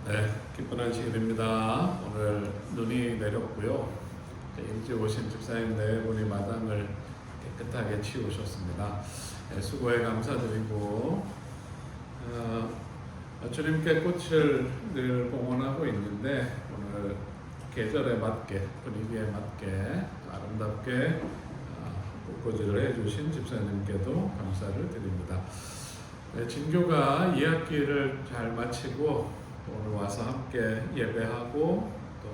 네, 기쁜 안식일입니다. 오늘 눈이 내렸고요. 일찍 오신 집사님 네 분이 마당을 깨끗하게 치우셨습니다. 네, 수고에 감사드리고 주님께 꽃을 늘 봉헌하고 있는데 오늘 계절에 맞게 분위기에 맞게 아름답게 꽃꽂이를 해주신 집사님께도 감사를 드립니다. 네, 진교가 2학기를 잘 마치고 오늘 와서 함께 예배하고 또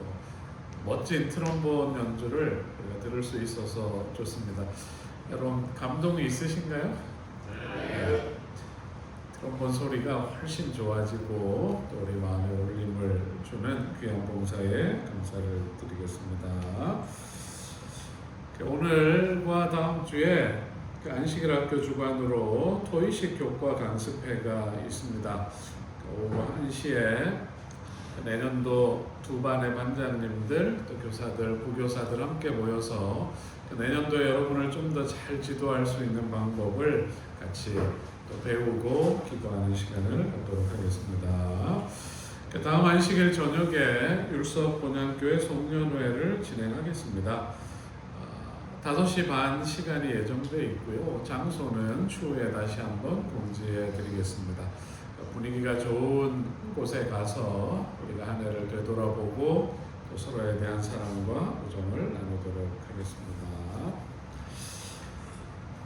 멋진 트럼본 연주를 우리가 들을 수 있어서 좋습니다. 여러분 감동이 있으신가요? 네. 트럼본 소리가 훨씬 좋아지고 또 우리 마음에 울림을 주는 귀한 봉사에 감사를 드리겠습니다. 오늘과 다음 주에 안식일 학교 주관으로 토의식 교과 강습회가 있습니다. 오후 1시에 내년도 두 반의 반장님들, 또 교사들, 부교사들 함께 모여서 내년도에 여러분을 좀 더 잘 지도할 수 있는 방법을 같이 또 배우고 기도하는 시간을 갖도록 하겠습니다. 다음 안식일 저녁에 율석 본향교회 송년회를 진행하겠습니다. 5시 반 시간이 예정되어 있고요. 장소는 추후에 다시 한번 공지해 드리겠습니다. 분위기가 좋은 곳에 가서 우리가 한 해를 되돌아보고 또 서로에 대한 사랑과 우정을 나누도록 하겠습니다.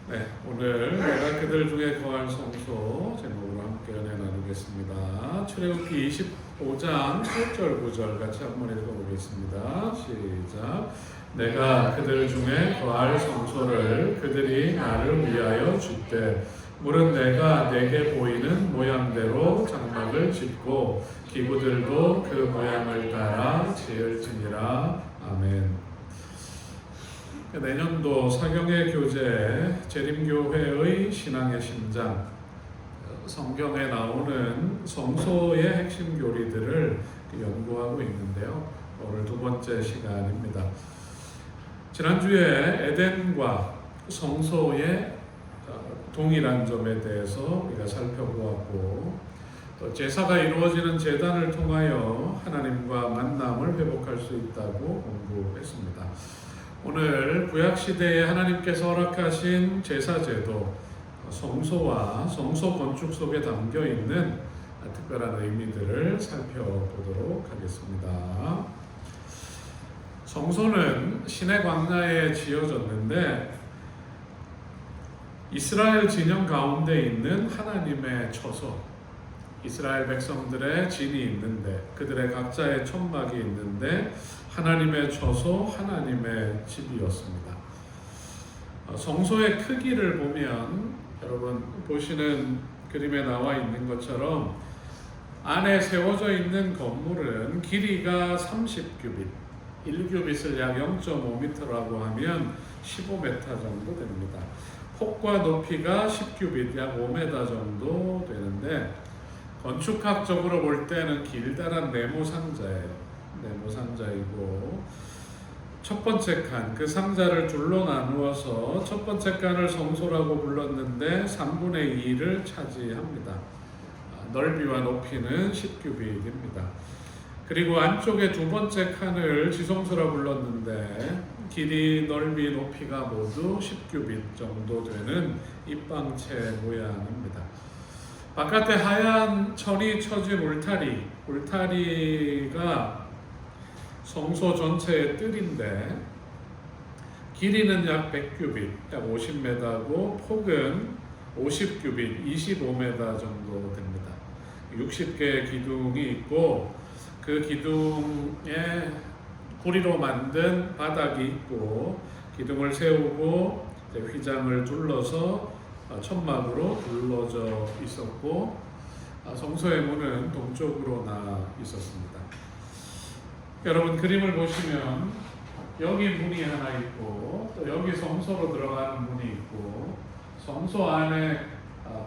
네, 오늘 내가 그들 중에 거할 성소 제목으로 함께 은혜 나누겠습니다. 출애굽기 25장 8절 9절 같이 한번 읽어보겠습니다. 시작. 내가 그들 중에 거할 성소를 그들이 나를 위하여 짓되 물은 내가 내게 보이는 모양대로 장막을 짓고 기구들도 그 모양을 따라 지을지니라. 아멘. 내년도 사경의 교재 재림교회의 신앙의 심장, 성경에 나오는 성소의 핵심 교리들을 연구하고 있는데요. 오늘 두 번째 시간입니다. 지난주에 에덴과 성소의 동일한 점에 대해서 우리가 살펴보았고 또 제사가 이루어지는 제단을 통하여 하나님과 만남을 회복할 수 있다고 공부했습니다. 오늘 구약시대에 하나님께서 허락하신 제사제도 성소와 성소 건축 속에 담겨있는 특별한 의미들을 살펴보도록 하겠습니다. 성소는 시내 광야에 지어졌는데 이스라엘 진영 가운데 있는 하나님의 처소, 이스라엘 백성들의 진이 있는데 그들의 각자의 천막이 있는데 하나님의 처소, 하나님의 집이었습니다. 성소의 크기를 보면 여러분 보시는 그림에 나와 있는 것처럼 안에 세워져 있는 건물은 길이가 30규빗, 1규빗을 약 0.5m라고 하면 15m 정도 됩니다. 폭과 높이가 10규빗, 약 5m 정도 되는데 건축학적으로 볼 때는 길다란 네모 상자예요. 네모 상자이고 첫 번째 칸, 그 상자를 둘로 나누어서 첫 번째 칸을 성소라고 불렀는데 3분의 2를 차지합니다. 넓이와 높이는 10규빗입니다. 그리고 안쪽에 두 번째 칸을 지성소라 불렀는데 길이, 넓이, 높이가 모두 10규빗 정도 되는 입방체 모양입니다. 바깥에 하얀 천이 쳐진 울타리가 성소 전체의 뜰인데 길이는 약 100규빗, 약 50m고 폭은 50규빗, 25m 정도 됩니다. 60개의 기둥이 있고 그 기둥에 구리로 만든 바닥이 있고 기둥을 세우고 휘장을 둘러서 천막으로 둘러져 있었고 성소의 문은 동쪽으로 나 있었습니다. 여러분 그림을 보시면 여기 문이 하나 있고 또 여기 성소로 들어가는 문이 있고 성소 안에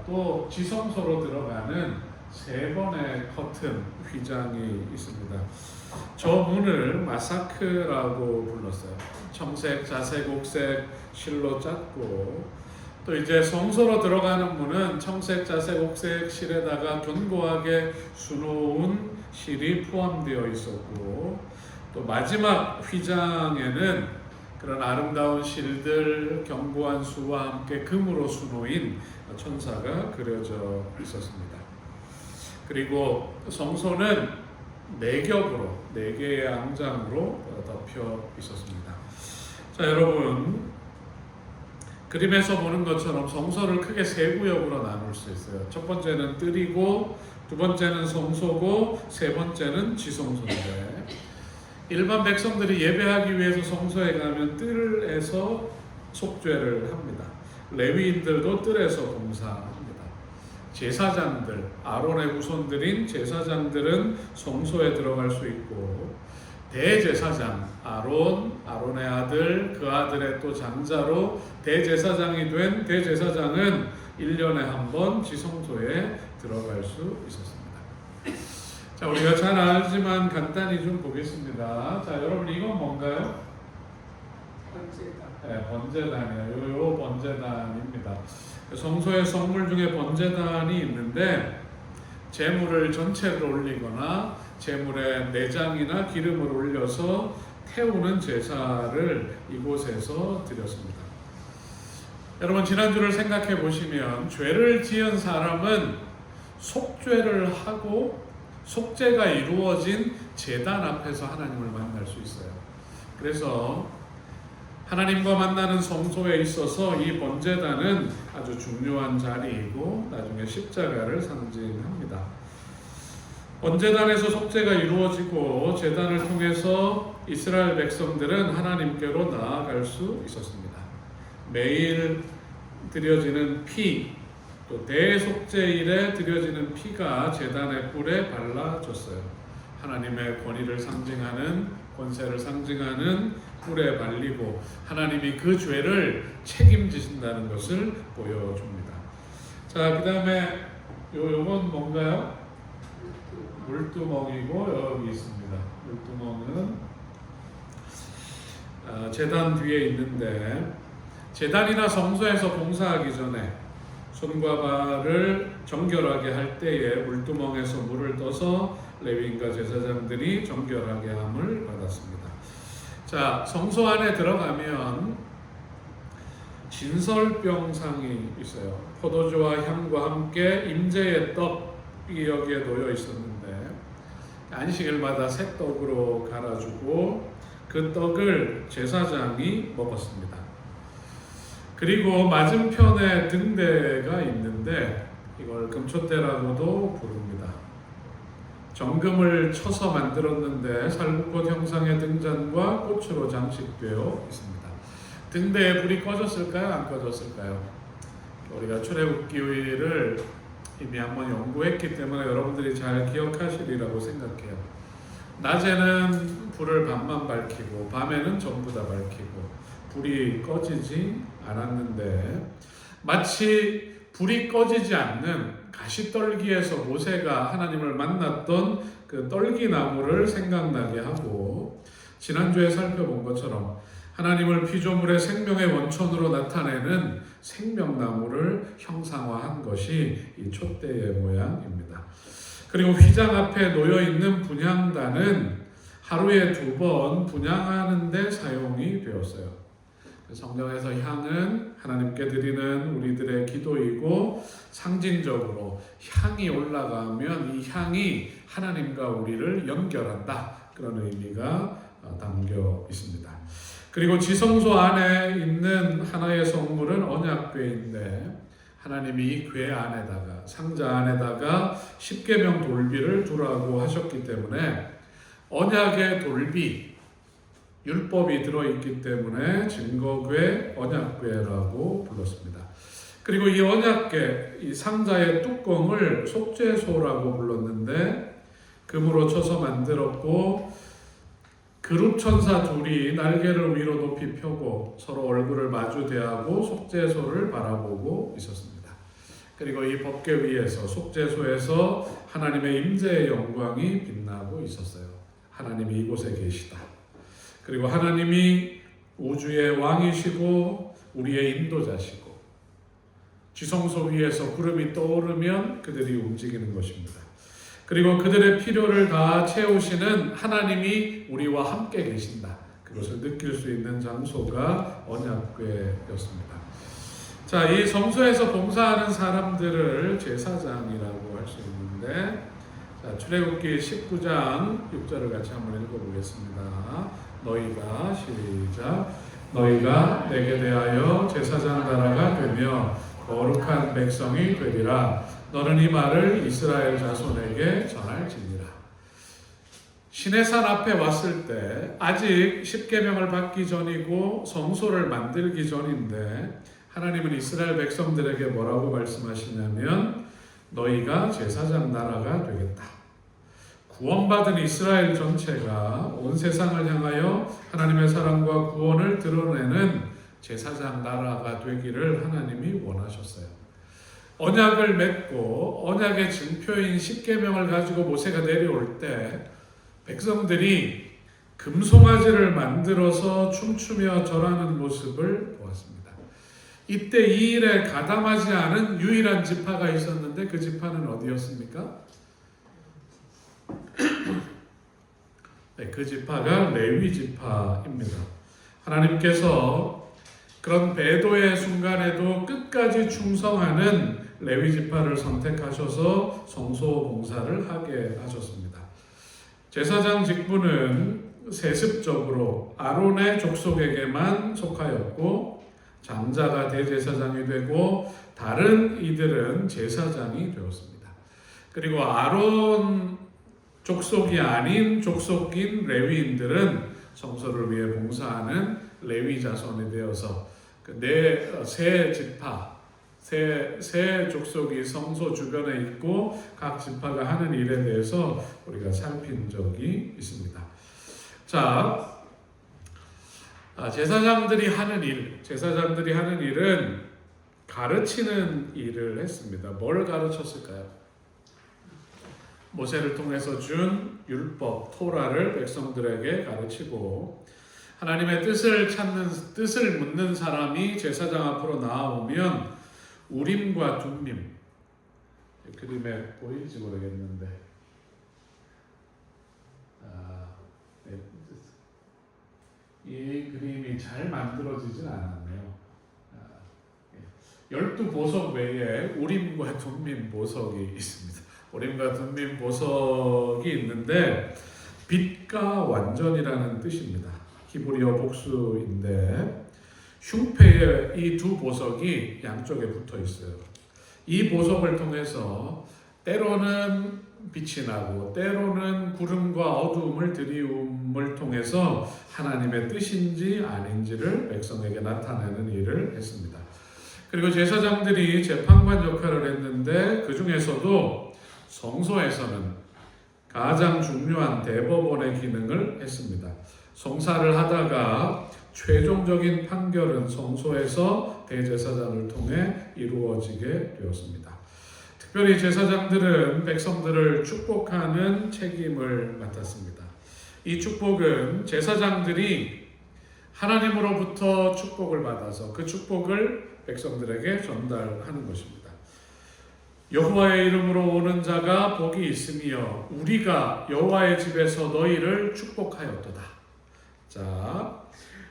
또 지성소로 들어가는 3번의 커튼 휘장이 있습니다. 저 문을 마사크라고 불렀어요. 청색, 자색, 옥색 실로 짰고 또 이제 성소로 들어가는 문은 청색, 자색, 옥색 실에다가 견고하게 수놓은 실이 포함되어 있었고, 또 마지막 휘장에는 그런 아름다운 실들, 견고한 수와 함께 금으로 수놓인 천사가 그려져 있었습니다. 그리고 성소는 네 겹으로, 네 개의 앙장으로 덮여 있었습니다. 자, 여러분, 그림에서 보는 것처럼 성소를 크게 세 구역으로 나눌 수 있어요. 첫 번째는 뜰이고, 두 번째는 성소고, 세 번째는 지성소인데, 일반 백성들이 예배하기 위해서 성소에 가면 뜰에서 속죄를 합니다. 레위인들도 뜰에서 봉사합니다. 제사장들, 아론의 후손들인 제사장들은 성소에 들어갈 수 있고, 대제사장 아론의 아들, 그 아들의 또 장자로 대제사장이 된 대제사장은 1년에 한 번 지성소에 들어갈 수 있었습니다. 자, 우리가 잘 알지만 간단히 좀 보겠습니다. 자, 여러분, 이건 뭔가요? 번제단. 네, 번제단이에요. 요 번제단입니다. 성소의 성물 중에 번제단이 있는데, 제물을 전체를 올리거나 제물에 내장이나 기름을 올려서 태우는 제사를 이곳에서 드렸습니다. 여러분, 지난주를 생각해 보시면 죄를 지은 사람은 속죄를 하고 속죄가 이루어진 제단 앞에서 하나님을 만날 수 있어요. 그래서 하나님과 만나는 성소에 있어서 이 번제단은 아주 중요한 자리이고 나중에 십자가를 상징합니다. 번제단에서 속죄가 이루어지고 제단을 통해서 이스라엘 백성들은 하나님께로 나아갈 수 있었습니다. 매일 드려지는 피, 또 대속죄일에 드려지는 피가 제단의 뿔에 발라졌어요. 하나님의 권위를 상징하는, 권세를 상징하는 뿔에 발리고 하나님이 그 죄를 책임지신다는 것을 보여줍니다. 자, 그 다음에 요건 뭔가요? 물두멍이고 여기 있습니다. 물두멍은 제단 뒤에 있는데, 제단이나 성소에서 봉사하기 전에 손과 발을 정결하게 할 때에 물두멍에서 물을 떠서 레위인과 제사장들이 정결하게 함을 받았습니다. 자, 성소 안에 들어가면 진설병상이 있어요. 포도주와 향과 함께 임재의 떡이 여기에 놓여 있었는데, 안식일마다 새 떡으로 갈아주고 그 떡을 제사장이 먹었습니다. 그리고 맞은편에 등대가 있는데 이걸 금촛대라고도 부릅니다. 정금을 쳐서 만들었는데 살구꽃 형상의 등잔과 꽃으로 장식되어 있습니다. 등대에 불이 꺼졌을까요? 안 꺼졌을까요? 우리가 출애굽기를 이미 한번 연구했기 때문에 여러분들이 잘 기억하시리라고 생각해요. 낮에는 불을 반만 밝히고 밤에는 전부 다 밝히고 불이 꺼지지 않았는데, 마치 불이 꺼지지 않는 가시떨기에서 모세가 하나님을 만났던 그 떨기나무를 생각나게 하고, 지난주에 살펴본 것처럼 하나님을 피조물의 생명의 원천으로 나타내는 생명나무를 형상화한 것이 이 촛대의 모양입니다. 그리고 휘장 앞에 놓여있는 분향단은 하루에 2번 분향하는 데 사용이 되었어요. 성경에서 향은 하나님께 드리는 우리들의 기도이고, 상징적으로 향이 올라가면 이 향이 하나님과 우리를 연결한다, 그런 의미가 담겨 있습니다. 그리고 지성소 안에 있는 하나의 성물은 언약궤인데, 하나님이 이 궤 안에다가, 상자 안에다가 십계명 돌비를 두라고 하셨기 때문에 언약의 돌비, 율법이 들어있기 때문에 증거궤, 언약궤라고 불렀습니다. 그리고 이 언약궤, 이 상자의 뚜껑을 속죄소라고 불렀는데, 금으로 쳐서 만들었고, 그룹 천사 둘이 날개를 위로 높이 펴고 서로 얼굴을 마주 대하고 속죄소를 바라보고 있었습니다. 그리고 이 법궤 위에서, 속죄소에서 하나님의 임재의 영광이 빛나고 있었어요. 하나님이 이곳에 계시다. 그리고 하나님이 우주의 왕이시고 우리의 인도자시고 지성소 위에서 구름이 떠오르면 그들이 움직이는 것입니다. 그리고 그들의 필요를 다 채우시는 하나님이 우리와 함께 계신다. 그것을 느낄 수 있는 장소가 언약궤였습니다. 자, 이 성소에서 봉사하는 사람들을 제사장이라고 할 수 있는데, 자, 출애굽기 19장 6절을 같이 한번 읽어보겠습니다. 너희가 시작. 너희가 내게 대하여 제사장 나라가 되며 거룩한 백성이 되리라. 너는 이 말을 이스라엘 자손에게 전할지니라. 시내산 앞에 왔을 때 아직 십계명을 받기 전이고 성소를 만들기 전인데 하나님은 이스라엘 백성들에게 뭐라고 말씀하시냐면 너희가 제사장 나라가 되겠다. 구원받은 이스라엘 전체가 온 세상을 향하여 하나님의 사랑과 구원을 드러내는 제사장 나라가 되기를 하나님이 원하셨어요. 언약을 맺고 언약의 증표인 십계명을 가지고 모세가 내려올 때 백성들이 금송아지를 만들어서 춤추며 절하는 모습을 보았습니다. 이때 이 일에 가담하지 않은 유일한 지파가 있었는데 그 지파는 어디였습니까? 네, 그 지파가 레위 지파입니다. 하나님께서 그런 배도의 순간에도 끝까지 충성하는 레위 지파를 선택하셔서 성소 봉사를 하게 하셨습니다. 제사장 직분은 세습적으로 아론의 족속에게만 속하였고 장자가 대제사장이 되고 다른 이들은 제사장이 되었습니다. 그리고 아론 족속이 아닌 족속인 레위인들은 성소를 위해 봉사하는 레위 자손이 되어서 세 지파, 세 족속이 성소 주변에 있고 각 지파가 하는 일에 대해서 우리가 살핀 적이 있습니다. 자, 제사장들이 하는 일은 가르치는 일을 했습니다. 뭘 가르쳤을까요? 모세를 통해서 준 율법, 토라를 백성들에게 가르치고 하나님의 뜻을 묻는 사람이 제사장 앞으로 나아오면 우림과 둠밈, 그림에 보일지 모르겠는데 이 그림이 잘 만들어지진 않았네요. 12보석 외에 우림과 둠밈 보석이 있습니다. 우림과 둠밈 보석이 있는데 빛과 완전이라는 뜻입니다. 히브리어 복수인데 흉패에 이 두 보석이 양쪽에 붙어 있어요. 이 보석을 통해서 때로는 빛이 나고 때로는 구름과 어두움을 들이움을 통해서 하나님의 뜻인지 아닌지를 백성에게 나타내는 일을 했습니다. 그리고 제사장들이 재판관 역할을 했는데 그 중에서도 성소에서는 가장 중요한 대법원의 기능을 했습니다. 송사를 하다가 최종적인 판결은 성소에서 대제사장을 통해 이루어지게 되었습니다. 특별히 제사장들은 백성들을 축복하는 책임을 맡았습니다. 이 축복은 제사장들이 하나님으로부터 축복을 받아서 그 축복을 백성들에게 전달하는 것입니다. 여호와의 이름으로 오는 자가 복이 있으며 우리가 여호와의 집에서 너희를 축복하였도다. 자,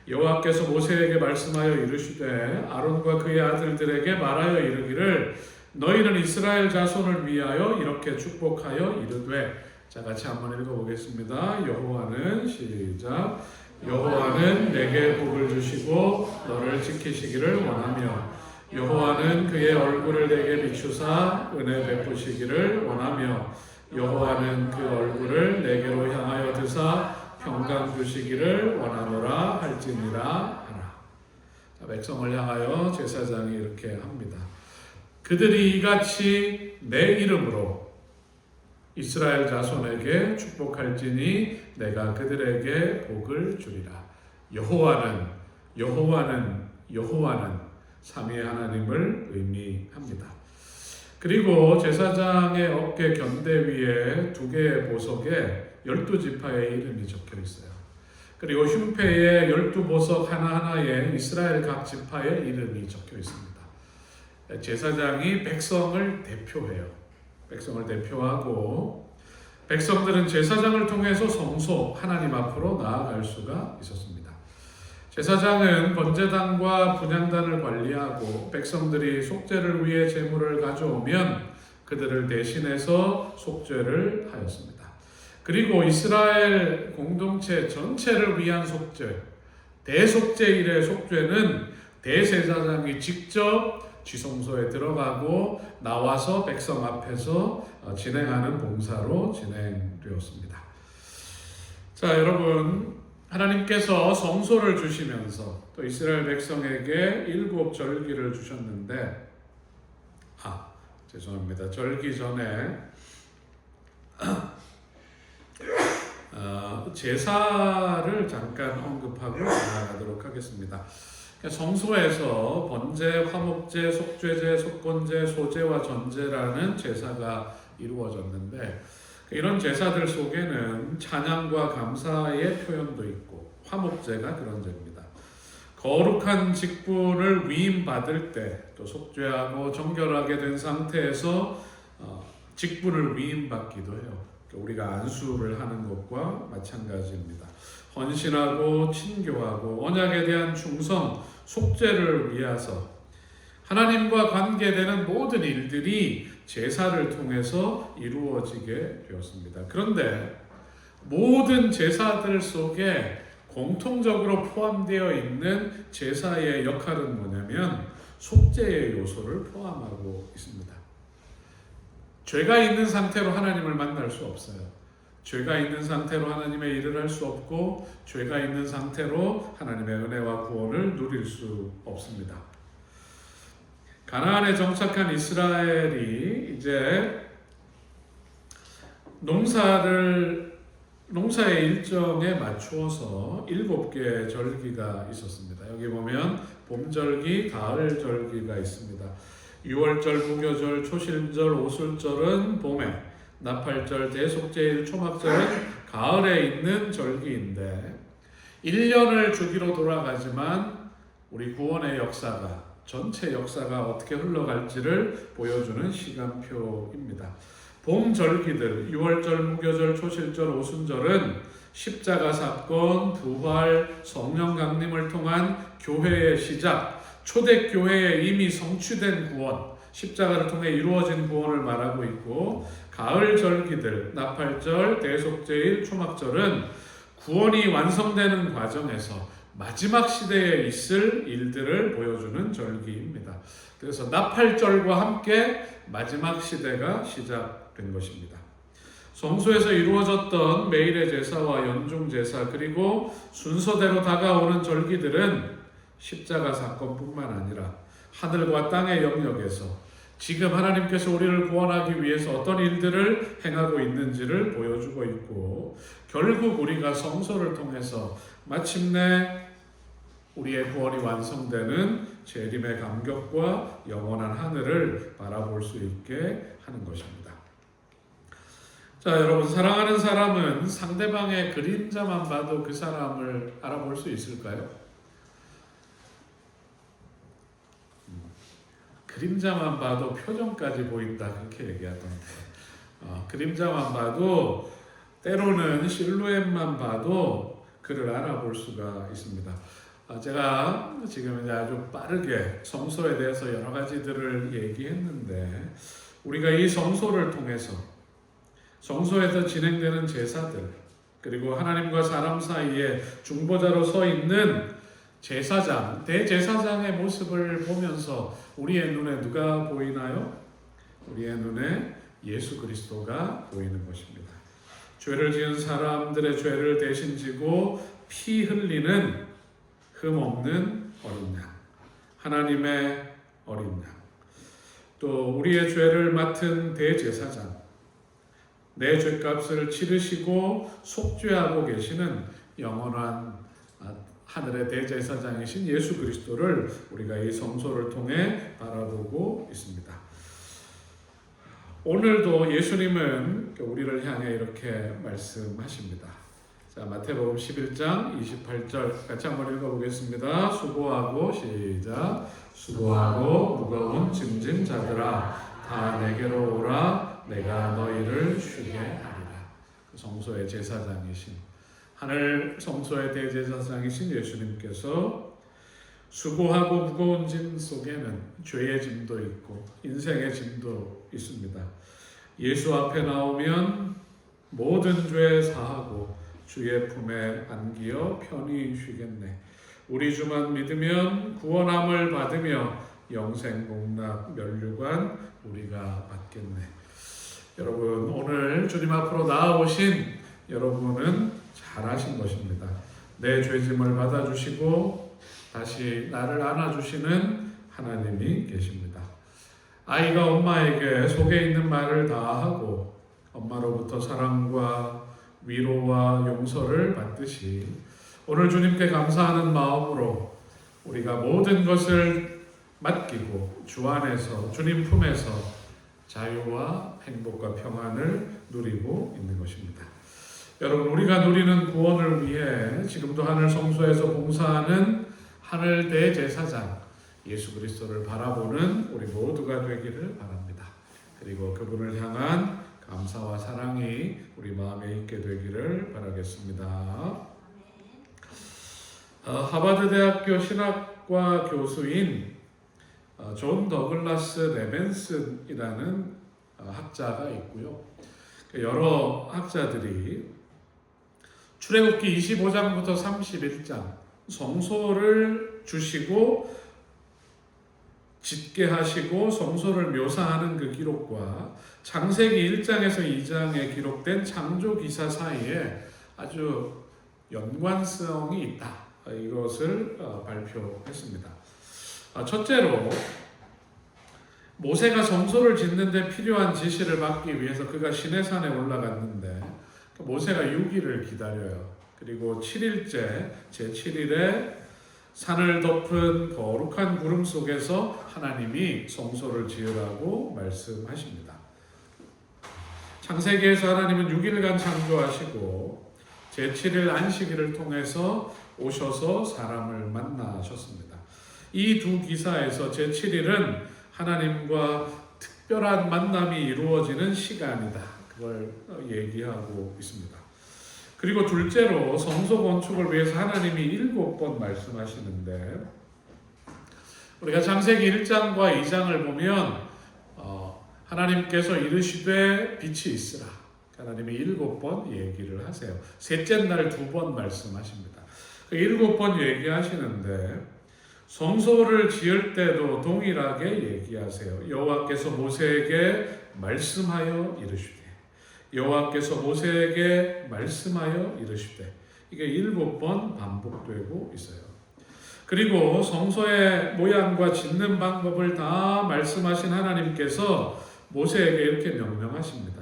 여호와께서 모세에게 말씀하여 이르시되 아론과 그의 아들들에게 말하여 이르기를 너희는 이스라엘 자손을 위하여 이렇게 축복하여 이르되. 자, 같이 한번 읽어보겠습니다. 여호와는 시작. 여호와는 내게 복을 주시고 너를 지키시기를 원하며 여호와는 그의 얼굴을 내게 비추사 은혜 베푸시기를 원하며 여호와는 그 얼굴을 내게로 향하여 드사 평강 주시기를 원하노라 할지니라 하라. 자, 백성을 향하여 제사장이 이렇게 합니다. 그들이 이같이 내 이름으로 이스라엘 자손에게 축복할지니 내가 그들에게 복을 주리라. 여호와는 삼위의 하나님을 의미합니다. 그리고 제사장의 어깨 견대 위에 2개의 보석에 12지파의 이름이 적혀 있어요. 그리고 흉패에 12보석 하나하나에 이스라엘 각 지파의 이름이 적혀 있습니다. 제사장이 백성을 대표해요. 백성을 대표하고 백성들은 제사장을 통해서 성소 하나님 앞으로 나아갈 수가 있었습니다. 제사장은 번제단과 분향단을 관리하고 백성들이 속죄를 위해 제물을 가져오면 그들을 대신해서 속죄를 하였습니다. 그리고 이스라엘 공동체 전체를 위한 속죄, 대속죄일의 속죄는 대제사장이 직접 지성소에 들어가고 나와서 백성 앞에서 진행하는 봉사로 진행되었습니다. 자, 여러분, 하나님께서 성소를 주시면서 또 이스라엘 백성에게 7 절기를 주셨는데, 죄송합니다. 절기 전에 제사를 잠깐 언급하고 나아가도록 하겠습니다. 성소에서 번제, 화목제, 속죄제, 속건제, 소제와 전제라는 제사가 이루어졌는데 이런 제사들 속에는 찬양과 감사의 표현도 있고 화목제가 그런 제입니다. 거룩한 직분을 위임받을 때 또 속죄하고 정결하게 된 상태에서 직분을 위임받기도 해요. 우리가 안수를 하는 것과 마찬가지입니다. 헌신하고 친교하고 언약에 대한 충성, 속죄를 위해서 하나님과 관계되는 모든 일들이 제사를 통해서 이루어지게 되었습니다. 그런데 모든 제사들 속에 공통적으로 포함되어 있는 제사의 역할은 뭐냐면 속죄의 요소를 포함하고 있습니다. 죄가 있는 상태로 하나님을 만날 수 없어요. 죄가 있는 상태로 하나님의 일을 할 수 없고 죄가 있는 상태로 하나님의 은혜와 구원을 누릴 수 없습니다. 가나안에 정착한 이스라엘이 이제 농사의 일정에 맞추어서 7개의 절기가 있었습니다. 여기 보면 봄절기, 가을절기가 있습니다. 6월절, 무교절, 초실절, 오술절은 봄에, 나팔절, 대속제일, 초막절은 가을에 있는 절기인데 1년을 주기로 돌아가지만 우리 구원의 역사가, 전체 역사가 어떻게 흘러갈지를 보여주는 시간표입니다. 봄 절기들, 6월절, 무교절, 초실절, 오순절은 십자가 사건, 부활, 성령 강림을 통한 교회의 시작, 초대교회에 이미 성취된 구원, 십자가를 통해 이루어진 구원을 말하고 있고, 가을 절기들, 나팔절, 대속제일, 초막절은 구원이 완성되는 과정에서 마지막 시대에 있을 일들을 보여주는 절기입니다. 그래서 나팔절과 함께 마지막 시대가 시작된 것입니다. 성소에서 이루어졌던 매일의 제사와 연중 제사 그리고 순서대로 다가오는 절기들은 십자가 사건뿐만 아니라 하늘과 땅의 영역에서 지금 하나님께서 우리를 구원하기 위해서 어떤 일들을 행하고 있는지를 보여주고 있고 결국 우리가 성소를 통해서 마침내 우리의 구원이 완성되는 재림의 감격과 영원한 하늘을 바라볼 수 있게 하는 것입니다. 자, 여러분, 사랑하는 사람은 상대방의 그림자만 봐도 그 사람을 알아볼 수 있을까요? 그림자만 봐도 표정까지 보인다, 그렇게 얘기하던데 그림자만 봐도 때로는 실루엣만 봐도 그를 알아볼 수가 있습니다. 제가 지금 이제 아주 빠르게 성소에 대해서 여러 가지들을 얘기했는데 우리가 이 성소를 통해서 성소에서 진행되는 제사들 그리고 하나님과 사람 사이에 중보자로 서 있는 제사장, 대제사장의 모습을 보면서 우리의 눈에 누가 보이나요? 우리의 눈에 예수 그리스도가 보이는 것입니다. 죄를 지은 사람들의 죄를 대신 지고 피 흘리는 흠 없는 어린 양, 하나님의 어린 양, 또 우리의 죄를 맡은 대제사장, 내 죄값을 치르시고 속죄하고 계시는 영원한 하늘의 대제사장이신 예수 그리스도를 우리가 이 성소를 통해 바라보고 있습니다. 오늘도 예수님은 우리를 향해 이렇게 말씀하십니다. 자, 마태복음 11장 28절 같이 한번 읽어보겠습니다. 수고하고 시작. 수고하고 무거운 짐진 자들아 다 내게로 오라 내가 너희를 쉬게 하리라. 성소의 제사장이신 하늘 성소의 대제사장이신 예수님께서 수고하고 무거운 짐 속에는 죄의 짐도 있고 인생의 짐도 있습니다. 예수 앞에 나오면 모든 죄 사하고 주의 품에 안기어 편히 쉬겠네. 우리 주만 믿으면 구원함을 받으며 영생 복락 면류관 우리가 받겠네. 여러분 오늘 주님 앞으로 나아오신 여러분은 잘하신 것입니다. 내 죄짐을 받아주시고 다시 나를 안아주시는 하나님이 계십니다. 아이가 엄마에게 속에 있는 말을 다 하고 엄마로부터 사랑과 위로와 용서를 받듯이 오늘 주님께 감사하는 마음으로 우리가 모든 것을 맡기고 주 안에서 주님 품에서 자유와 행복과 평안을 누리고 있는 것입니다. 여러분 우리가 누리는 구원을 위해 지금도 하늘 성소에서 봉사하는 하늘 대제사장 예수 그리스도를 바라보는 우리 모두가 되기를 바랍니다. 그리고 그분을 향한 감사와 사랑이 우리 마음에 있게 되기를 바라겠습니다. 하버드 대학교 신학과 교수인 존 더글라스 레벤슨이라는 학자가 있고요. 여러 학자들이 출애굽기 25장부터 31장 성소를 주시고 짓게 하시고 성소를 묘사하는 그 기록과 창세기 1장에서 2장에 기록된 창조 기사 사이에 아주 연관성이 있다. 이것을 발표했습니다. 첫째로 모세가 성소를 짓는 데 필요한 지시를 받기 위해서 그가 시내산에 올라갔는데 모세가 6일을 기다려요. 그리고 7일째 제7일에 산을 덮은 거룩한 구름 속에서 하나님이 성소를 지으라고 말씀하십니다. 창세기에서 하나님은 6일간 창조하시고 제7일 안식일을 통해서 오셔서 사람을 만나셨습니다. 이 두 기사에서 제7일은 하나님과 특별한 만남이 이루어지는 시간이다. 그걸 얘기하고 있습니다. 그리고 둘째로 성소 건축을 위해서 하나님이 7번 말씀하시는데 우리가 창세기 1장과 2장을 보면 하나님께서 이르시되 빛이 있으라. 하나님이 7번 얘기를 하세요. 셋째 날 2번 말씀하십니다. 7번 얘기하시는데 성소를 지을 때도 동일하게 얘기하세요. 여호와께서 모세에게 말씀하여 이르시되 여호와께서 모세에게 말씀하여 이르시되 이게 7번 반복되고 있어요. 그리고 성소의 모양과 짓는 방법을 다 말씀하신 하나님께서 모세에게 이렇게 명령하십니다.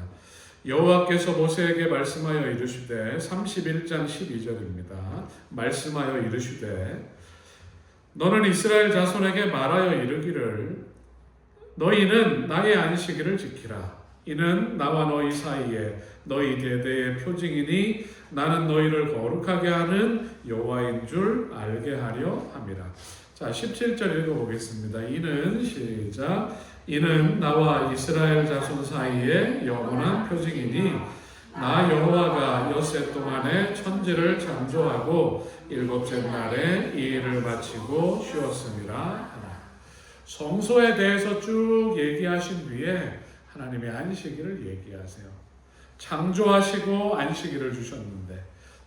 여호와께서 모세에게 말씀하여 이르시되 31장 12절입니다. 말씀하여 이르시되 너는 이스라엘 자손에게 말하여 이르기를 너희는 나의 안식일을 지키라. 이는 나와 너희 사이에 너희 대대의 표징이니 나는 너희를 거룩하게 하는 여호와인 줄 알게 하려 함이라. 자, 17절 읽어보겠습니다. 이는 시작. 이는 나와 이스라엘 자손 사이에 영원한 표징이니 나 여호와가 엿새 동안에 천지를 창조하고 일곱째 날에 이 일을 마치고 쉬었음이라. 성소에 대해서 쭉 얘기하신 뒤에 하나님의 안식일을 얘기하세요. 창조하시고 안식일을 주셨는데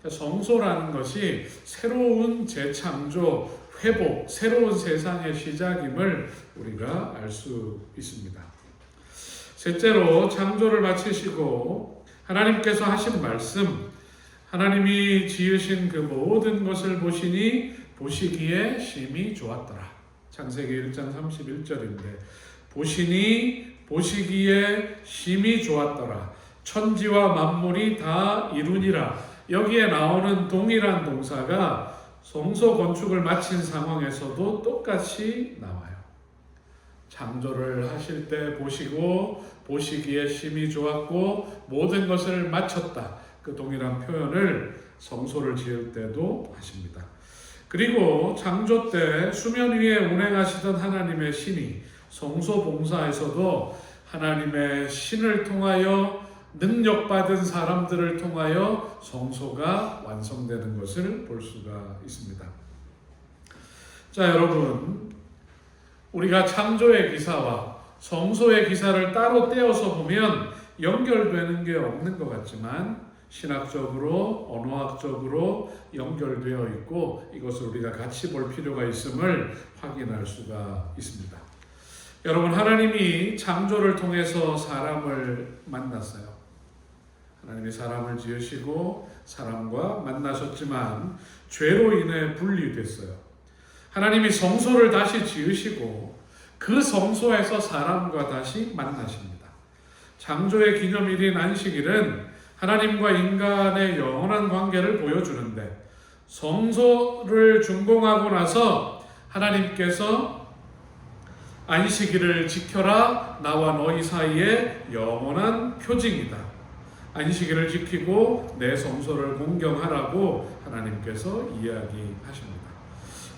성소라는 것이 새로운 재창조, 회복, 새로운 세상의 시작임을 우리가 알 수 있습니다. 셋째로 창조를 마치시고 하나님께서 하신 말씀, 하나님이 지으신 그 모든 것을 보시니 보시기에 심히 좋았더라. 창세기 1장 31절인데 보시기에 심히 좋았더라. 천지와 만물이 다 이루니라. 여기에 나오는 동일한 동사가 성소 건축을 마친 상황에서도 똑같이 나와요. 창조를 하실 때 보시기에 심히 좋았고 모든 것을 마쳤다. 그 동일한 표현을 성소를 지을 때도 하십니다. 그리고 창조 때 수면 위에 운행하시던 하나님의 신이 성소 봉사에서도 하나님의 신을 통하여 능력받은 사람들을 통하여 성소가 완성되는 것을 볼 수가 있습니다. 자, 여러분, 우리가 창조의 기사와 성소의 기사를 따로 떼어서 보면 연결되는 게 없는 것 같지만 신학적으로, 언어학적으로 연결되어 있고 이것을 우리가 같이 볼 필요가 있음을 확인할 수가 있습니다. 여러분, 하나님이 창조를 통해서 사람을 만났어요. 하나님이 사람을 지으시고 사람과 만나셨지만 죄로 인해 분리됐어요. 하나님이 성소를 다시 지으시고 그 성소에서 사람과 다시 만나십니다. 창조의 기념일인 안식일은 하나님과 인간의 영원한 관계를 보여주는데 성소를 준공하고 나서 하나님께서 안식일을 지켜라 나와 너희 사이에 영원한 표징이다. 안식일을 지키고 내 성소를 공경하라고 하나님께서 이야기하십니다.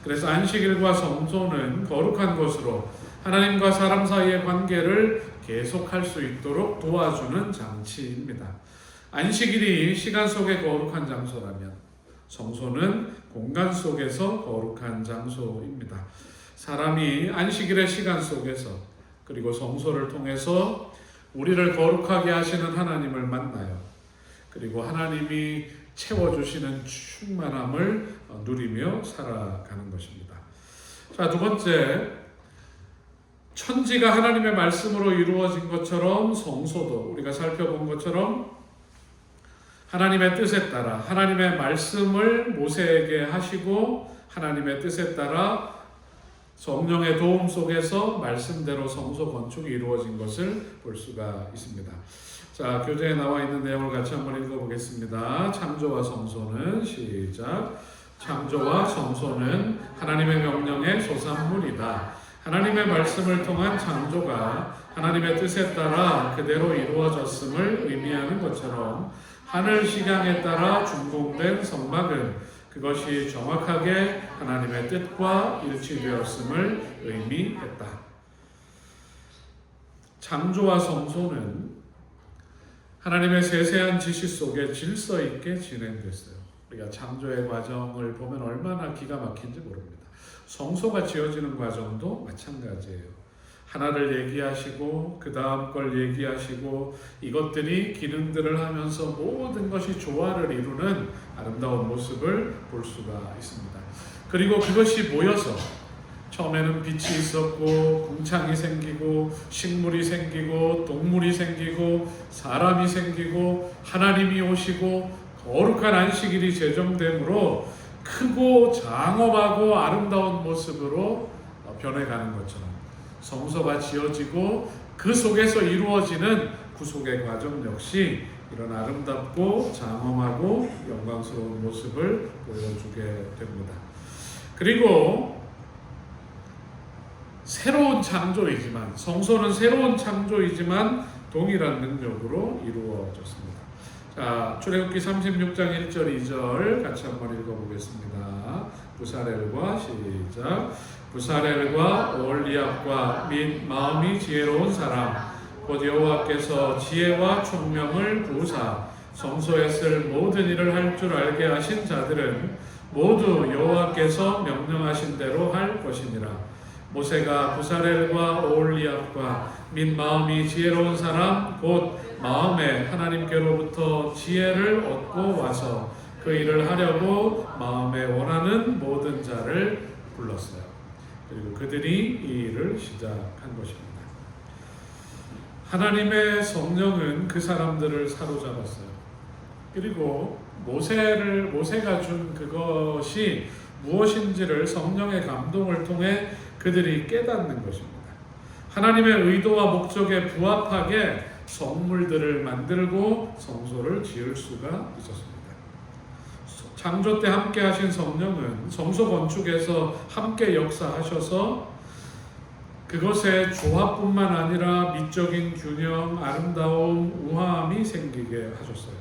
그래서 안식일과 성소는 거룩한 것으로 하나님과 사람 사이의 관계를 계속할 수 있도록 도와주는 장치입니다. 안식일이 시간 속의 거룩한 장소라면 성소는 공간 속에서 거룩한 장소입니다. 사람이 안식일의 시간 속에서 그리고 성소를 통해서 우리를 거룩하게 하시는 하나님을 만나요. 그리고 하나님이 채워주시는 충만함을 누리며 살아가는 것입니다. 자, 두 번째, 천지가 하나님의 말씀으로 이루어진 것처럼 성소도 우리가 살펴본 것처럼 하나님의 뜻에 따라 하나님의 말씀을 모세에게 하시고 하나님의 뜻에 따라 성령의 도움 속에서 말씀대로 성소 건축이 이루어진 것을 볼 수가 있습니다. 자, 교재에 나와 있는 내용을 같이 한번 읽어보겠습니다. 창조와 성소는 시작. 창조와 성소는 하나님의 명령의 소산물이다. 하나님의 말씀을 통한 창조가 하나님의 뜻에 따라 그대로 이루어졌음을 의미하는 것처럼 하늘 식양에 따라 준공된 성막은 그것이 정확하게 하나님의 뜻과 일치되었음을 의미했다. 창조와 성소는 하나님의 세세한 지시 속에 질서 있게 진행됐어요. 우리가 창조의 과정을 보면 얼마나 기가 막힌지 모릅니다. 성소가 지어지는 과정도 마찬가지예요. 하나를 얘기하시고 그 다음 걸 얘기하시고 이것들이 기능들을 하면서 모든 것이 조화를 이루는 아름다운 모습을 볼 수가 있습니다. 그리고 그것이 모여서 처음에는 빛이 있었고 궁창이 생기고 식물이 생기고 동물이 생기고 사람이 생기고 하나님이 오시고 거룩한 안식일이 제정되므로 크고 장엄하고 아름다운 모습으로 변해가는 것처럼 성소가 지어지고 그 속에서 이루어지는 구속의 과정 역시 이런 아름답고 장엄하고 영광스러운 모습을 보여주게 됩니다. 그리고 새로운 창조이지만 성소는 새로운 창조이지만 동일한 능력으로 이루어졌습니다. 자, 출애굽기 36장 1절 2절 같이 한번 읽어보겠습니다. 부사렐과 시작. 부사렐과 올리압과 및 마음이 지혜로운 사람 곧 여호와께서 지혜와 총명을 부으사 성소에 쓸 모든 일을 할 줄 알게 하신 자들은 모두 여호와께서 명령하신 대로 할 것이니라. 모세가 부사렐과 올리압과 및 마음이 지혜로운 사람 곧 마음에 하나님께로부터 지혜를 얻고 와서 그 일을 하려고 마음에 원하는 모든 자를 불렀어요. 그리고 그들이 이 일을 시작한 것입니다. 하나님의 성령은 그 사람들을 사로잡았어요. 그리고 모세가 준 그것이 무엇인지를 성령의 감동을 통해 그들이 깨닫는 것입니다. 하나님의 의도와 목적에 부합하게 성물들을 만들고 성소를 지을 수가 있었습니다. 창조 때 함께 하신 성령은 성소 건축에서 함께 역사하셔서 그 그것에 조화뿐만 아니라 미적인 균형, 아름다움, 우아함이 생기게 하셨어요.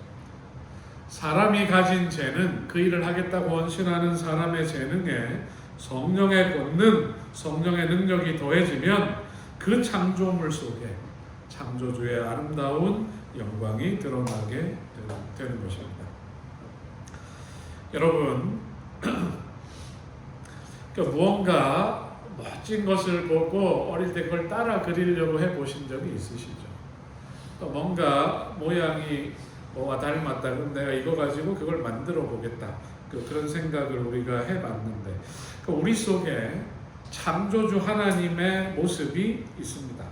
사람이 가진 재능, 그 일을 하겠다고 헌신하는 사람의 재능에 성령의 권능, 성령의 능력이 더해지면 그 창조물 속에 창조주의 아름다운 영광이 드러나게 되는 것입니다. 여러분, 무언가 멋진 것을 보고 어릴 때 그걸 따라 그리려고 해보신 적이 있으시죠? 또 뭔가 모양이 뭐와 닮았다. 그럼 내가 이거 가지고 그걸 만들어 보겠다. 그런 생각을 우리가 해봤는데 우리 속에 창조주 하나님의 모습이 있습니다.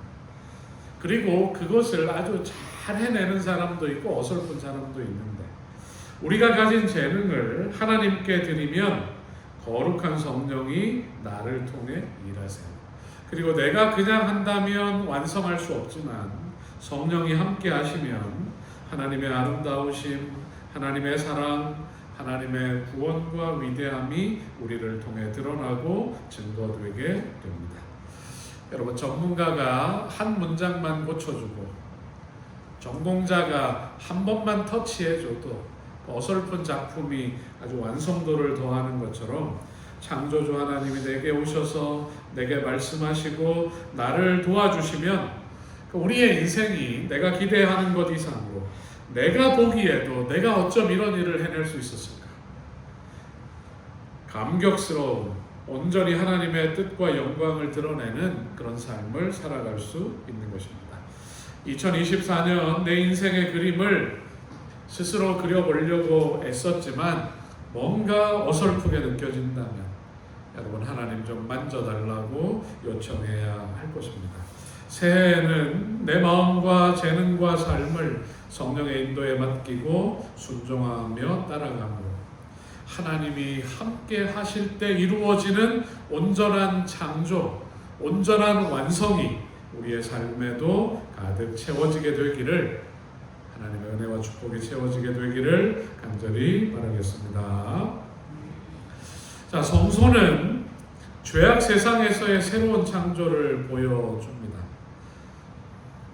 그리고 그것을 아주 잘 해내는 사람도 있고 어설픈 사람도 있는데 우리가 가진 재능을 하나님께 드리면 거룩한 성령이 나를 통해 일하세요. 그리고 내가 그냥 한다면 완성할 수 없지만 성령이 함께 하시면 하나님의 아름다우심, 하나님의 사랑, 하나님의 구원과 위대함이 우리를 통해 드러나고 증거되게 됩니다. 여러분, 전문가가 한 문장만 고쳐주고 전공자가 한 번만 터치해줘도 어설픈 작품이 아주 완성도를 더하는 것처럼 창조주 하나님이 내게 오셔서 내게 말씀하시고 나를 도와주시면 우리의 인생이 내가 기대하는 것 이상으로 내가 보기에도 내가 어쩜 이런 일을 해낼 수 있었을까? 감격스러운 온전히 하나님의 뜻과 영광을 드러내는 그런 삶을 살아갈 수 있는 것입니다. 2024년 내 인생의 그림을 스스로 그려보려고 애썼지만 뭔가 어설프게 느껴진다면 여러분 하나님 좀 만져달라고 요청해야 할 것입니다. 새해에는 내 마음과 재능과 삶을 성령의 인도에 맡기고 순종하며 따라가므로 하나님이 함께 하실 때 이루어지는 온전한 창조, 온전한 완성이 우리의 삶에도 가득 채워지게 되기를 하나님의 은혜와 축복이 채워지게 되기를 간절히 바라겠습니다. 자, 성소는 죄악 세상에서의 새로운 창조를 보여줍니다.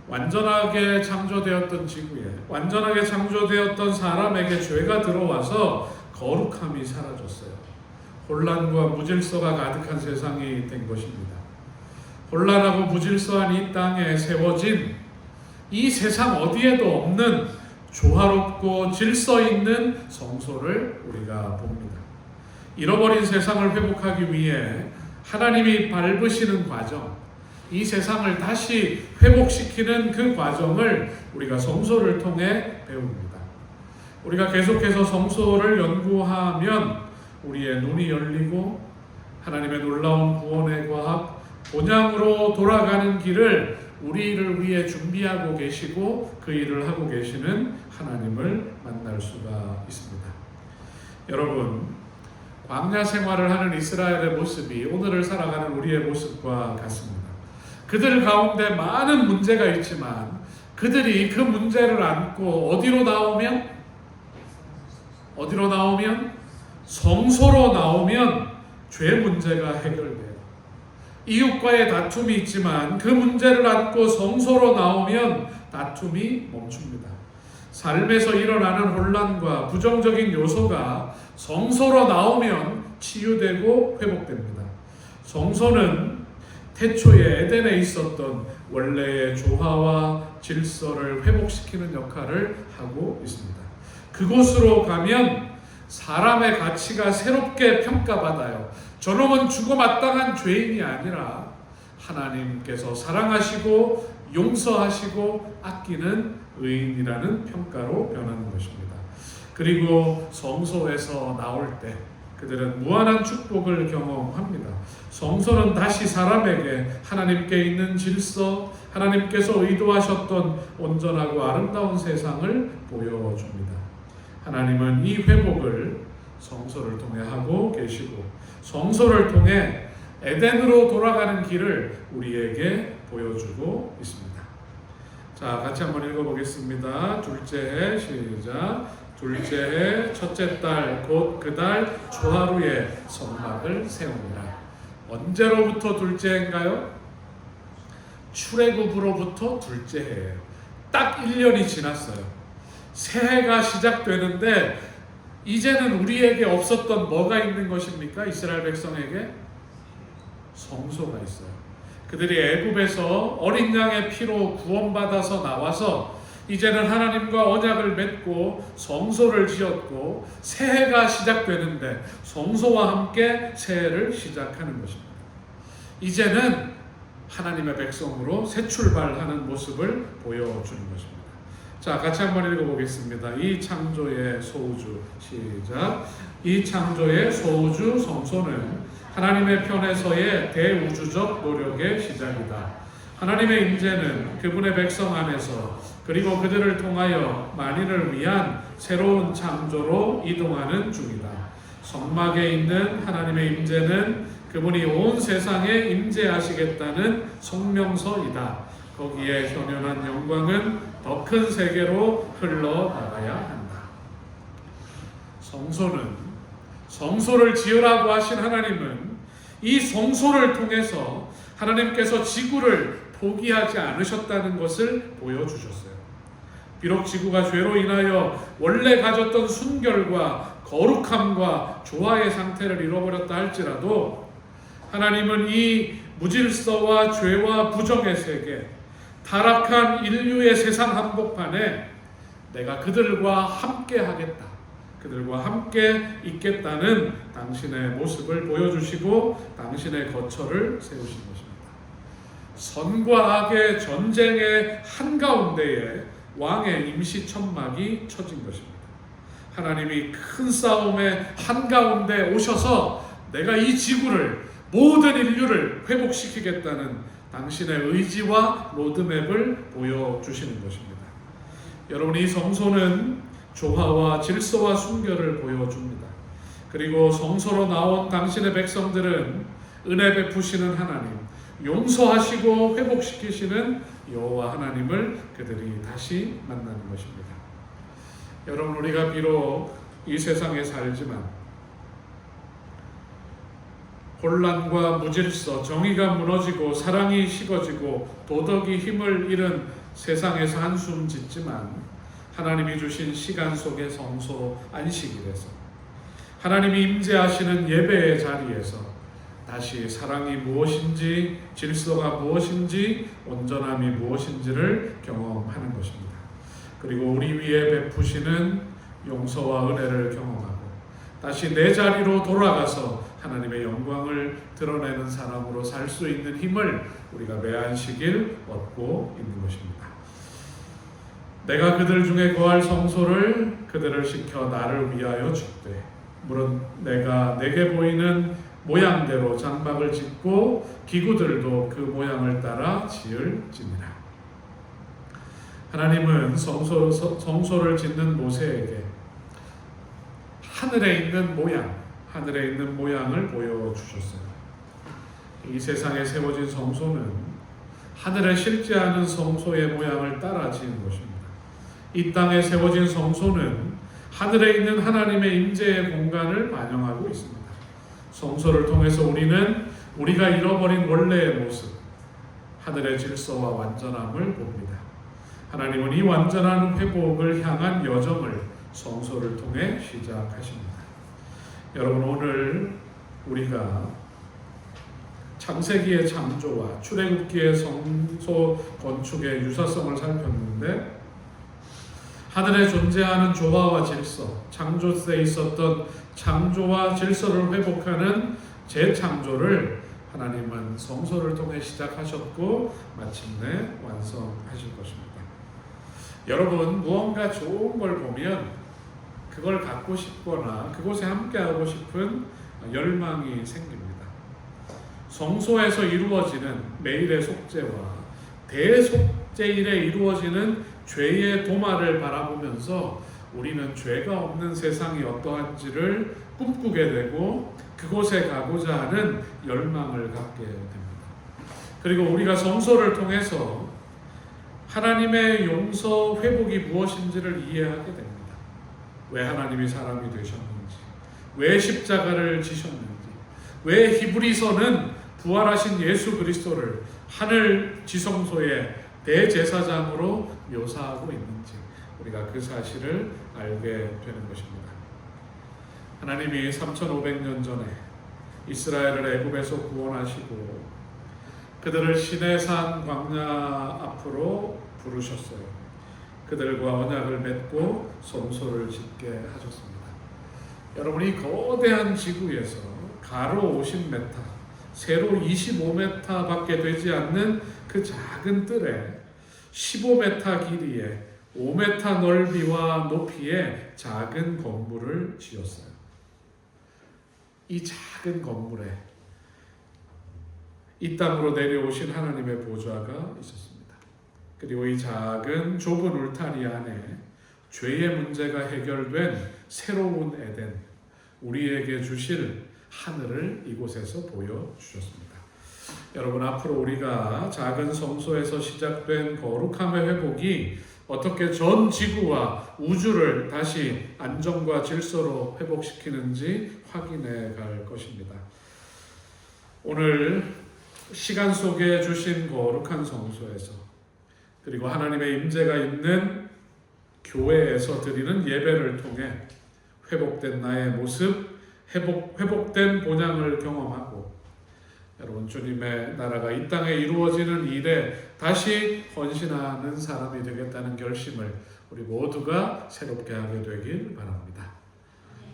완전하게 창조되었던 지구에, 완전하게 창조되었던 사람에게 죄가 들어와서 거룩함이 사라졌어요. 혼란과 무질서가 가득한 세상이 된 것입니다. 혼란하고 무질서한 이 땅에 세워진 이 세상 어디에도 없는 조화롭고 질서 있는 성소를 우리가 봅니다. 잃어버린 세상을 회복하기 위해 하나님이 밟으시는 과정, 이 세상을 다시 회복시키는 그 과정을 우리가 성소를 통해 배웁니다. 우리가 계속해서 성소를 연구하면 우리의 눈이 열리고 하나님의 놀라운 구원의 과학, 본향으로 돌아가는 길을 우리를 위해 준비하고 계시고 그 일을 하고 계시는 하나님을 만날 수가 있습니다. 여러분, 광야 생활을 하는 이스라엘의 모습이 오늘을 살아가는 우리의 모습과 같습니다. 그들 가운데 많은 문제가 있지만 그들이 그 문제를 안고 어디로 나오면 성소로 나오면 죄 문제가 해결돼요. 이웃과의 다툼이 있지만 그 문제를 안고 성소로 나오면 다툼이 멈춥니다. 삶에서 일어나는 혼란과 부정적인 요소가 성소로 나오면 치유되고 회복됩니다. 성소는 태초에 에덴에 있었던 원래의 조화와 질서를 회복시키는 역할을 하고 있습니다. 그곳으로 가면 사람의 가치가 새롭게 평가받아요. 저놈은 죽어마땅한 죄인이 아니라 하나님께서 사랑하시고 용서하시고 아끼는 의인이라는 평가로 변하는 것입니다. 그리고 성소에서 나올 때 그들은 무한한 축복을 경험합니다. 성소는 다시 사람에게 하나님께 있는 질서, 하나님께서 의도하셨던 온전하고 아름다운 세상을 보여줍니다. 하나님은 이 회복을 성소를 통해 하고 계시고 성소를 통해 에덴으로 돌아가는 길을 우리에게 보여주고 있습니다. 자, 같이 한번 읽어보겠습니다. 둘째 해 시작. 둘째 해 첫째 달 곧 그 달 초하루에 성막을 세웁니다. 언제로부터 둘째 해인가요? 출애굽으로부터 둘째 해예요. 딱 1년이 지났어요. 새해가 시작되는데 이제는 우리에게 없었던 뭐가 있는 것입니까? 이스라엘 백성에게 성소가 있어요. 그들이 애굽에서 어린 양의 피로 구원받아서 나와서 이제는 하나님과 언약을 맺고 성소를 지었고 새해가 시작되는데 성소와 함께 새해를 시작하는 것입니다. 이제는 하나님의 백성으로 새 출발하는 모습을 보여주는 것입니다. 자, 같이 한번 읽어보겠습니다. 이 창조의 소우주, 시작. 이 창조의 소우주 성소는 하나님의 편에서의 대우주적 노력의 시작이다. 하나님의 임재는 그분의 백성 안에서 그리고 그들을 통하여 만인을 위한 새로운 창조로 이동하는 중이다. 성막에 있는 하나님의 임재는 그분이 온 세상에 임재하시겠다는 성명서이다. 거기에 현현한 영광은 더 큰 세계로 흘러나가야 한다. 성소를 지으라고 하신 하나님은 이 성소를 통해서 하나님께서 지구를 포기하지 않으셨다는 것을 보여주셨어요. 비록 지구가 죄로 인하여 원래 가졌던 순결과 거룩함과 조화의 상태를 잃어버렸다 할지라도 하나님은 이 무질서와 죄와 부정의 세계, 타락한 인류의 세상 한복판에 내가 그들과 함께 하겠다, 그들과 함께 있겠다는 당신의 모습을 보여주시고 당신의 거처를 세우신 것입니다. 선과 악의 전쟁의 한가운데에 왕의 임시 천막이 쳐진 것입니다. 하나님이 큰 싸움의 한가운데 오셔서 내가 이 지구를, 모든 인류를 회복시키겠다는 당신의 의지와 로드맵을 보여주시는 것입니다. 여러분, 이 성소는 조화와 질서와 순결을 보여줍니다. 그리고 성소로 나온 당신의 백성들은 은혜 베푸시는 하나님, 용서하시고 회복시키시는 여호와 하나님을 그들이 다시 만나는 것입니다. 여러분, 우리가 비록 이 세상에 살지만 혼란과 무질서, 정의가 무너지고 사랑이 식어지고 도덕이 힘을 잃은 세상에서 한숨 짓지만 하나님이 주신 시간 속의 성소 안식일에서 하나님이 임재하시는 예배의 자리에서 다시 사랑이 무엇인지, 질서가 무엇인지, 온전함이 무엇인지를 경험하는 것입니다. 그리고 우리 위에 베푸시는 용서와 은혜를 경험하고 다시 내 자리로 돌아가서 하나님의 영광을 드러내는 사람으로 살 수 있는 힘을 우리가 매 안식일 얻고 있는 것입니다. 내가 그들 중에 거할 성소를 그들을 시켜 나를 위하여 줍되 물론 내가 내게 보이는 모양대로 장막을 짓고 기구들도 그 모양을 따라 지을지니라. 하나님은 성소를 짓는 모세에게 하늘에 있는 모양을 보여주셨어요. 이 세상에 세워진 성소는 하늘에 실제하는 성소의 모양을 따라 지은 것입니다. 이 땅에 세워진 성소는 하늘에 있는 하나님의 임재의 공간을 반영하고 있습니다. 성소를 통해서 우리는 우리가 잃어버린 원래의 모습, 하늘의 질서와 완전함을 봅니다. 하나님은 이 완전한 회복을 향한 여정을 성소를 통해 시작하십니다. 여러분, 오늘 우리가 창세기의 창조와 출애굽기의 성소 건축의 유사성을 살폈는데 하늘에 존재하는 조화와 질서, 창조 때 있었던 창조와 질서를 회복하는 재창조를 하나님은 성소를 통해 시작하셨고 마침내 완성하실 것입니다. 여러분, 무언가 좋은 걸 보면 그걸 갖고 싶거나 그곳에 함께하고 싶은 열망이 생깁니다. 성소에서 이루어지는 매일의 속죄와 대속죄일에 이루어지는 죄의 도마를 바라보면서 우리는 죄가 없는 세상이 어떠한지를 꿈꾸게 되고 그곳에 가고자 하는 열망을 갖게 됩니다. 그리고 우리가 성소를 통해서 하나님의 용서, 회복이 무엇인지를 이해하게 됩니다. 왜 하나님이 사람이 되셨는지, 왜 십자가를 지셨는지, 왜 히브리서는 부활하신 예수 그리스도를 하늘 지성소의 대제사장으로 묘사하고 있는지 우리가 그 사실을 알게 되는 것입니다. 하나님이 3500년 전에 이스라엘을 애굽에서 구원하시고 그들을 시내산 광야 앞으로 부르셨어요. 그들과 언약을 맺고 성소를 짓게 하셨습니다. 여러분, 이 거대한 지구에서 가로 50m, 세로 25m밖에 되지 않는 그 작은 뜰에 15m 길이에 5m 넓이와 높이의 작은 건물을 지었어요. 이 작은 건물에 이 땅으로 내려오신 하나님의 보좌가 있었습니다. 그리고 이 작은 좁은 울타리 안에 죄의 문제가 해결된 새로운 에덴, 우리에게 주실 하늘을 이곳에서 보여주셨습니다. 여러분, 앞으로 우리가 작은 성소에서 시작된 거룩함의 회복이 어떻게 전 지구와 우주를 다시 안정과 질서로 회복시키는지 확인해 갈 것입니다. 오늘 시간 속에 주신 거룩한 성소에서 그리고 하나님의 임재가 있는 교회에서 드리는 예배를 통해 회복된 나의 모습, 회복된 본향을 경험하고 여러분, 주님의 나라가 이 땅에 이루어지는 일에 다시 헌신하는 사람이 되겠다는 결심을 우리 모두가 새롭게 하게 되길 바랍니다.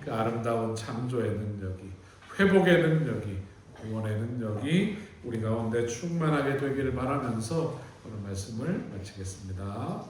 그 아름다운 창조의 능력이, 회복의 능력이, 구원의 능력이 우리 가운데 충만하게 되기를 바라면서 오늘 말씀을 마치겠습니다.